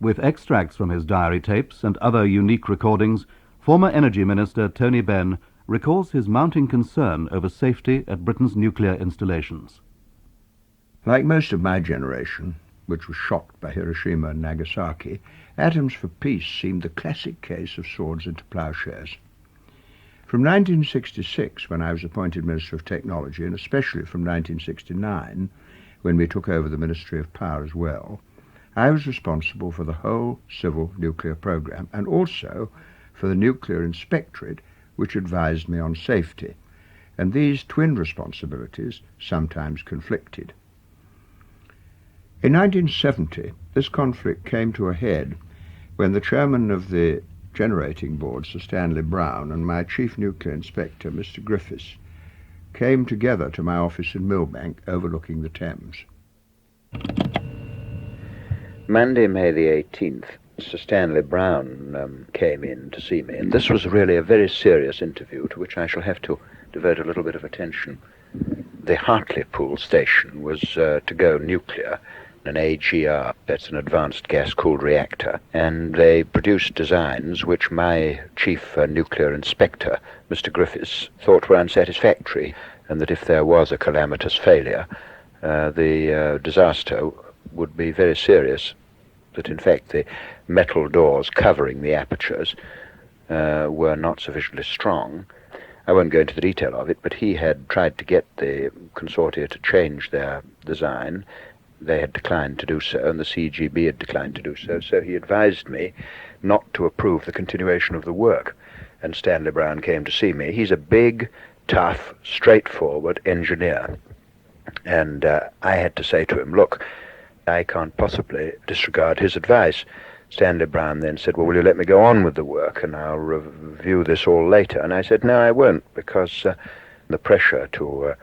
With extracts from his diary tapes and other unique recordings, former Energy Minister Tony Benn recalls his mounting concern over safety at Britain's nuclear installations. Like most of my generation, which was shocked by Hiroshima and Nagasaki, Atoms for Peace seemed the classic case of swords into ploughshares. From 1966, when I was appointed Minister of Technology, and especially from 1969, when we took over the Ministry of Power as well, I was responsible for the whole civil nuclear programme and also for the Nuclear Inspectorate, which advised me on safety, and these twin responsibilities sometimes conflicted. In 1970, this conflict came to a head when the chairman of the generating board, Sir Stanley Brown, and my chief nuclear inspector, Mr. Griffiths, came together to my office in Millbank overlooking the Thames. Monday, May the 18th, Sir Stanley Brown came in to see me, and this was really a very serious interview to which I shall have to devote a little bit of attention. The Hartlepool station was to go nuclear, an AGR, that's an advanced gas-cooled reactor, and they produced designs which my chief nuclear inspector, Mr. Griffiths, thought were unsatisfactory, and that if there was a calamitous failure, the disaster would be very serious, that in fact the metal doors covering the apertures were not sufficiently strong. I won't go into the detail of it, but he had tried to get the consortia to change their design. They had declined to do so, and the CGB had declined to do so, so he advised me not to approve the continuation of the work. And Stanley Brown came to see me. He's a big, tough, straightforward engineer. And I had to say to him, look, I can't possibly disregard his advice. Stanley Brown then said, well, will you let me go on with the work, and I'll review this all later? And I said, no, I won't, because the pressure to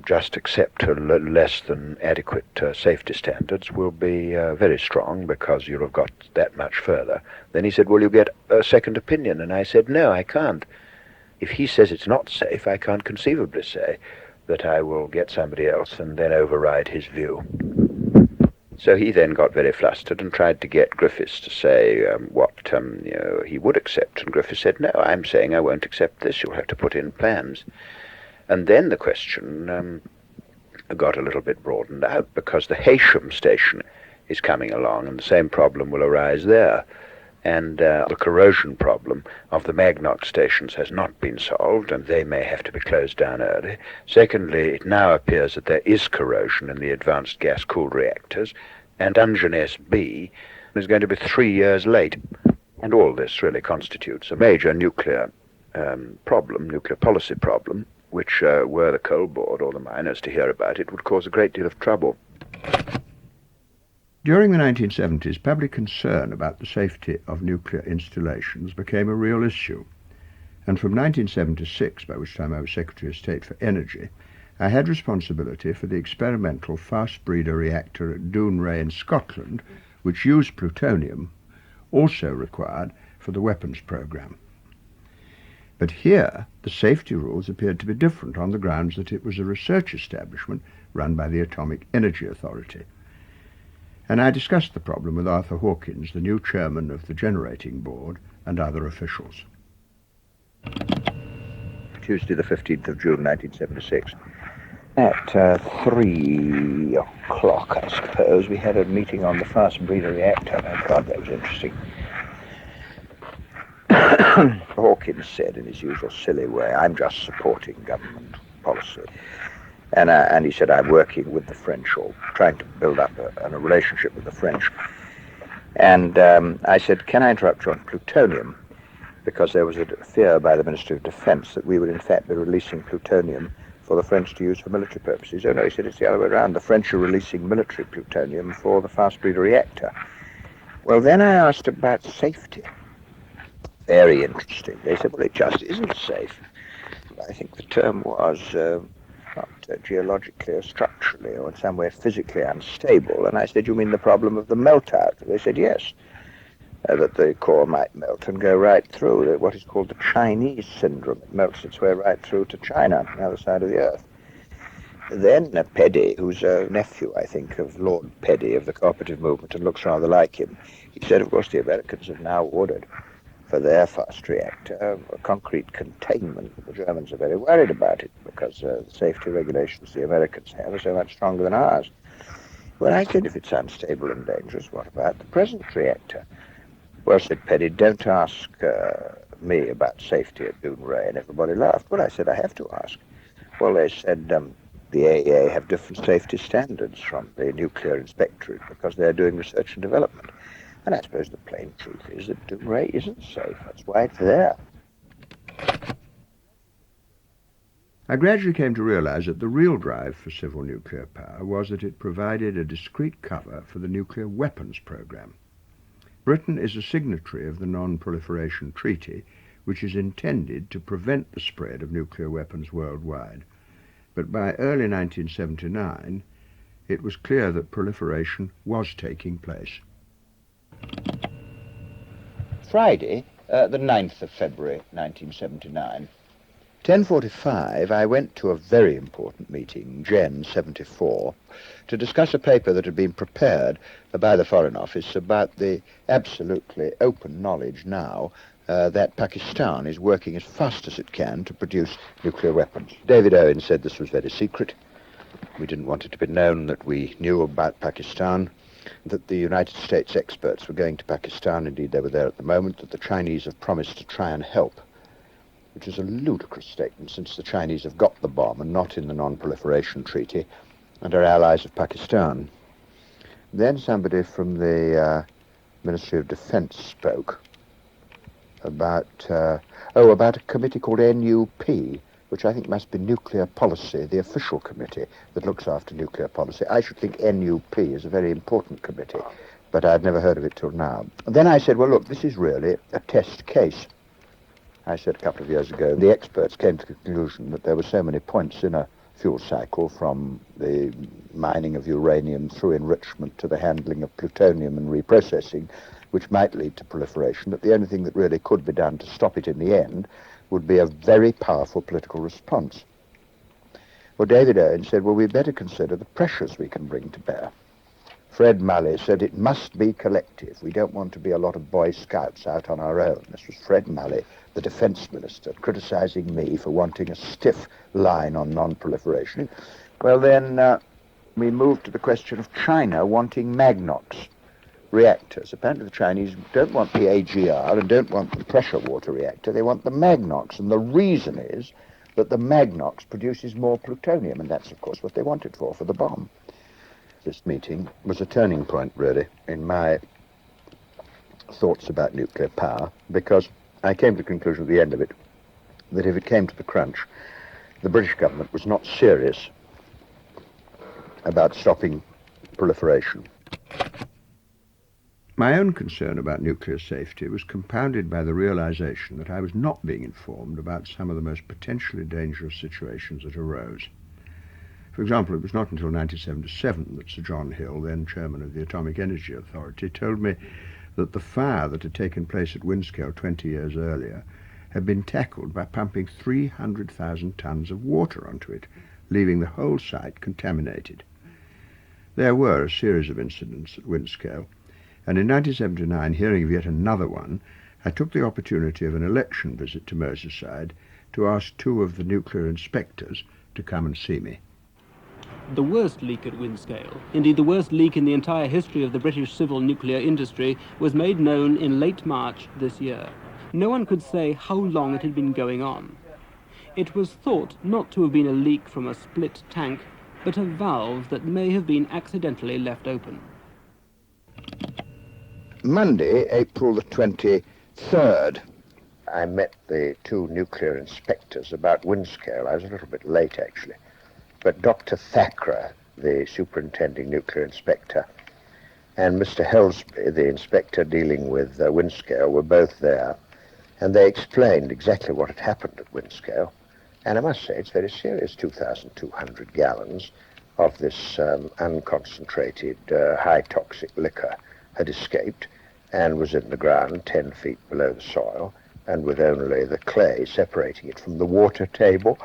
just accept less than adequate safety standards will be very strong, because you'll have got that much further. Then he said, well, you'll get a second opinion. And I said, no, I can't. If he says it's not safe, I can't conceivably say that I will get somebody else and then override his view. So he then got very flustered and tried to get Griffiths to say what he would accept. And Griffiths said, no, I'm saying I won't accept this. You'll have to put in plans. And then the question got a little bit broadened out, because the Heysham station is coming along, and the same problem will arise there. And the corrosion problem of the Magnox stations has not been solved, and they may have to be closed down early. Secondly, it now appears that there is corrosion in the advanced gas-cooled reactors, and Dungeness B is going to be 3 years late. And all this really constitutes a major nuclear problem, nuclear policy problem, which were the coal board or the miners to hear about it, would cause a great deal of trouble. During the 1970s, public concern about the safety of nuclear installations became a real issue. And from 1976, by which time I was Secretary of State for Energy, I had responsibility for the experimental fast breeder reactor at Dounreay in Scotland, which used plutonium, also required for the weapons programme. But here, the safety rules appeared to be different on the grounds that it was a research establishment run by the Atomic Energy Authority. And I discussed the problem with Arthur Hawkins, the new chairman of the generating board, and other officials. Tuesday the 15th of June 1976. At 3 o'clock, I suppose, we had a meeting on the fast breeder reactor. Oh, God, that was interesting. Hawkins said in his usual silly way, I'm just supporting government policy. And he said, I'm working with the French, or trying to build up a relationship with the French. And I said, can I interrupt you on plutonium? Because there was a fear by the Ministry of Defense that we would in fact be releasing plutonium for the French to use for military purposes. Oh no, he said, it's the other way around. The French are releasing military plutonium for the fast breeder reactor. Well, then I asked about safety. Very interesting. They said, well, it just isn't safe. I think the term was not geologically or structurally or in some way physically unstable. And I said, you mean the problem of the melt-out? They said, yes, that the core might melt and go right through what is called the Chinese syndrome. It melts its way right through to China, on the other side of the Earth. Then Peddy, who's a nephew, I think, of Lord Peddy of the cooperative movement and looks rather like him, he said, of course, the Americans have now ordered for their fast reactor a concrete containment. The Germans are very worried about it because the safety regulations the Americans have are so much stronger than ours. Well, I said, if it's unstable and dangerous, what about the present reactor? Well, said Peddy, don't ask me about safety at Dounreay, and everybody laughed. Well, I said, I have to ask. Well, they said the AEA have different safety standards from the nuclear inspectorate because they're doing research and development. And I suppose the plain truth is that Dounreay isn't safe. That's why it's there. I gradually came to realize that the real drive for civil nuclear power was that it provided a discrete cover for the nuclear weapons program. Britain is a signatory of the Non-proliferation Treaty, which is intended to prevent the spread of nuclear weapons worldwide. But by early 1979, it was clear that proliferation was taking place. Friday, the 9th of February, 1979. 10:45, I went to a very important meeting, Gen 74, to discuss a paper that had been prepared by the Foreign Office about the absolutely open knowledge now that Pakistan is working as fast as it can to produce nuclear weapons. David Owen said this was very secret. We didn't want it to be known that we knew about Pakistan, that the United States experts were going to Pakistan, indeed they were there at the moment, that the Chinese have promised to try and help, which is a ludicrous statement since the Chinese have got the bomb and not in the Non-proliferation Treaty and are allies of Pakistan. Then somebody from the Ministry of Defence spoke about a committee called NUP, which I think must be Nuclear Policy, the official committee that looks after nuclear policy. I should think NUP is a very important committee, but I'd never heard of it till now. And then I said, well, look, this is really a test case. I said a couple of years ago, the experts came to the conclusion that there were so many points in a fuel cycle, from the mining of uranium through enrichment to the handling of plutonium and reprocessing, which might lead to proliferation, that the only thing that really could be done to stop it in the end would be a very powerful political response. Well, David Owen said, well, we'd better consider the pressures we can bring to bear. Fred Mulley said it must be collective. We don't want to be a lot of Boy Scouts out on our own. This was Fred Mulley, the Defence Minister, criticising me for wanting a stiff line on non-proliferation. Well, then we moved to the question of China wanting Magnox reactors. Apparently the Chinese don't want the AGR and don't want the pressure water reactor. They want the Magnox, and the reason is that the Magnox produces more plutonium, and that's, of course, what they want it for the bomb. This meeting was a turning point, really, in my thoughts about nuclear power, because I came to the conclusion at the end of it that if it came to the crunch, the British government was not serious about stopping proliferation. My own concern about nuclear safety was compounded by the realization that I was not being informed about some of the most potentially dangerous situations that arose. For example, it was not until 1977 that Sir John Hill, then chairman of the Atomic Energy Authority, told me that the fire that had taken place at Windscale 20 years earlier had been tackled by pumping 300,000 tons of water onto it, leaving the whole site contaminated. There were a series of incidents at Windscale, and in 1979, hearing of yet another one, I took the opportunity of an election visit to Merseyside to ask two of the nuclear inspectors to come and see me. The worst leak at Windscale, indeed the worst leak in the entire history of the British civil nuclear industry, was made known in late March this year. No one could say how long it had been going on. It was thought not to have been a leak from a split tank, but a valve that may have been accidentally left open. Monday, April the 23rd, I met the two nuclear inspectors about Windscale. I was a little bit late, actually. But Dr. Thackray, the superintending nuclear inspector, and Mr. Helsby, the inspector dealing with Windscale, were both there, and they explained exactly what had happened at Windscale. And I must say it's very serious. 2,200 gallons of this unconcentrated high toxic liquor had escaped and was in the ground 10 feet below the soil, and with only the clay separating it from the water table.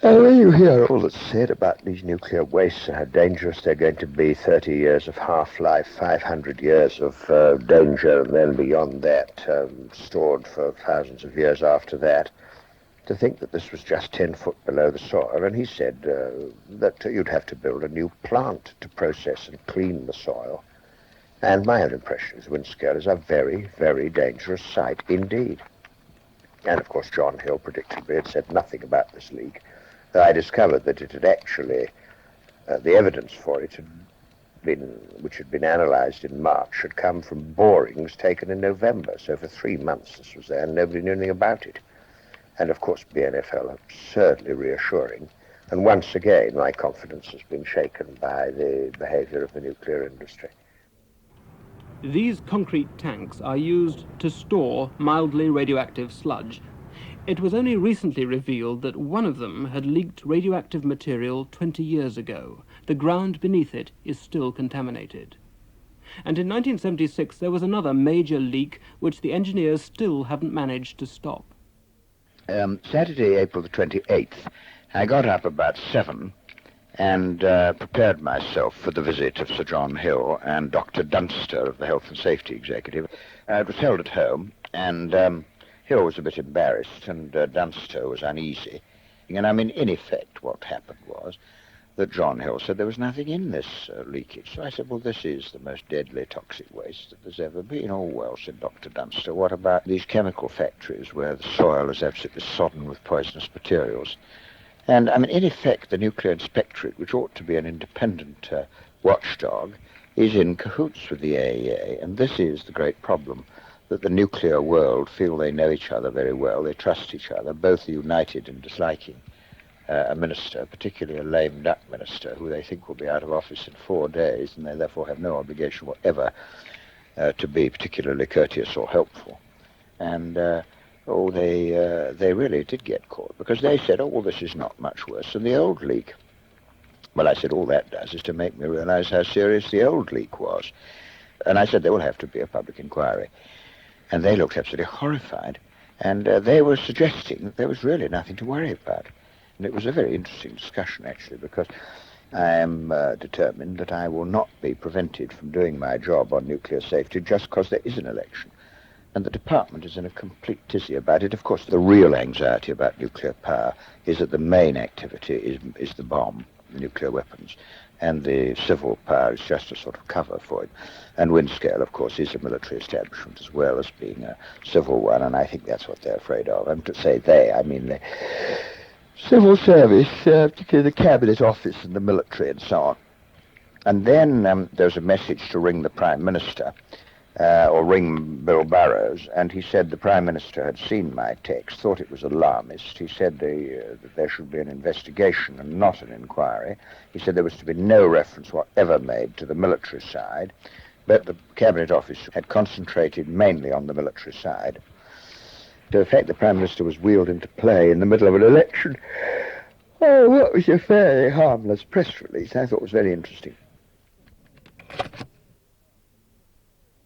When you hear all that's said about these nuclear wastes and how dangerous they're going to be, 30 years of half-life, 500 years of danger, and then beyond that, stored for thousands of years after that, to think that this was just 10 foot below the soil, and he said that you'd have to build a new plant to process and clean the soil. And my own impression is Windscale is a very, very dangerous site indeed. And of course John Hill predictably had said nothing about this leak. I discovered that it had actually, the evidence for it had been, which had been analysed in March, had come from borings taken in November. So for 3 months this was there and nobody knew anything about it. And of course BNFL absurdly reassuring. And once again my confidence has been shaken by the behaviour of the nuclear industry. These concrete tanks are used to store mildly radioactive sludge. It was only recently revealed that one of them had leaked radioactive material 20 years ago. The ground beneath it is still contaminated. And in 1976 there was another major leak which the engineers still haven't managed to stop. Saturday, April the 28th, I got up about 7 and prepared myself for the visit of Sir John Hill and Dr. Dunster of the Health and Safety Executive. It was held at home, and Hill was a bit embarrassed, and Dunster was uneasy. And I mean, in effect, what happened was that John Hill said there was nothing in this leakage. So I said, well, this is the most deadly toxic waste that there's ever been. Oh, well, said Dr. Dunster, what about these chemical factories where the soil is absolutely sodden with poisonous materials? And, I mean, in effect, the Nuclear Inspectorate, which ought to be an independent watchdog, is in cahoots with the AEA, and this is the great problem, that the nuclear world feel they know each other very well, they trust each other, both are united in disliking a minister, particularly a lame duck minister, who they think will be out of office in 4 days, and they therefore have no obligation whatever to be particularly courteous or helpful. And they really did get caught, because they said, oh, well, this is not much worse than the old leak. Well, I said, all that does is to make me realize how serious the old leak was. And I said, there will have to be a public inquiry. And they looked absolutely horrified. And they were suggesting that there was really nothing to worry about. And it was a very interesting discussion, actually, because I am determined that I will not be prevented from doing my job on nuclear safety just because there is an election. And the department is in a complete tizzy about it. Of course, the real anxiety about nuclear power is that the main activity is the bomb, the nuclear weapons, and the civil power is just a sort of cover for it. And Windscale, of course, is a military establishment as well as being a civil one, and I think that's what they're afraid of. And to say they, I mean the civil service, particularly the Cabinet Office and the military and so on. And then there's a message to ring the Prime Minister, or ring Bill Burrows, and he said the Prime Minister had seen my text, thought it was alarmist. He said that there should be an investigation and not an inquiry. He said there was to be no reference whatever made to the military side, but the Cabinet Office had concentrated mainly on the military side. To effect, the Prime Minister was wheeled into play in the middle of an election. Oh, what was a fairly harmless press release. I thought it was very interesting.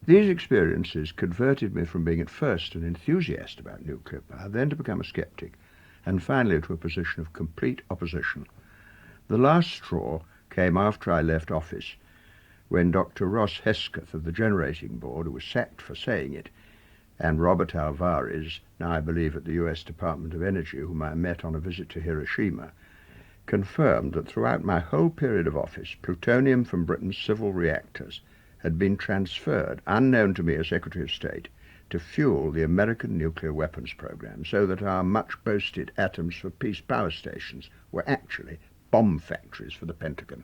These experiences converted me from being at first an enthusiast about nuclear power, then to become a sceptic, and finally to a position of complete opposition. The last straw came after I left office, when Dr. Ross Hesketh of the Generating Board, who was sacked for saying it, and Robert Alvarez, now I believe at the US Department of Energy, whom I met on a visit to Hiroshima, confirmed that throughout my whole period of office, plutonium from Britain's civil reactors had been transferred, unknown to me as Secretary of State, to fuel the American nuclear weapons program, so that our much-boasted Atoms for Peace power stations were actually bomb factories for the Pentagon.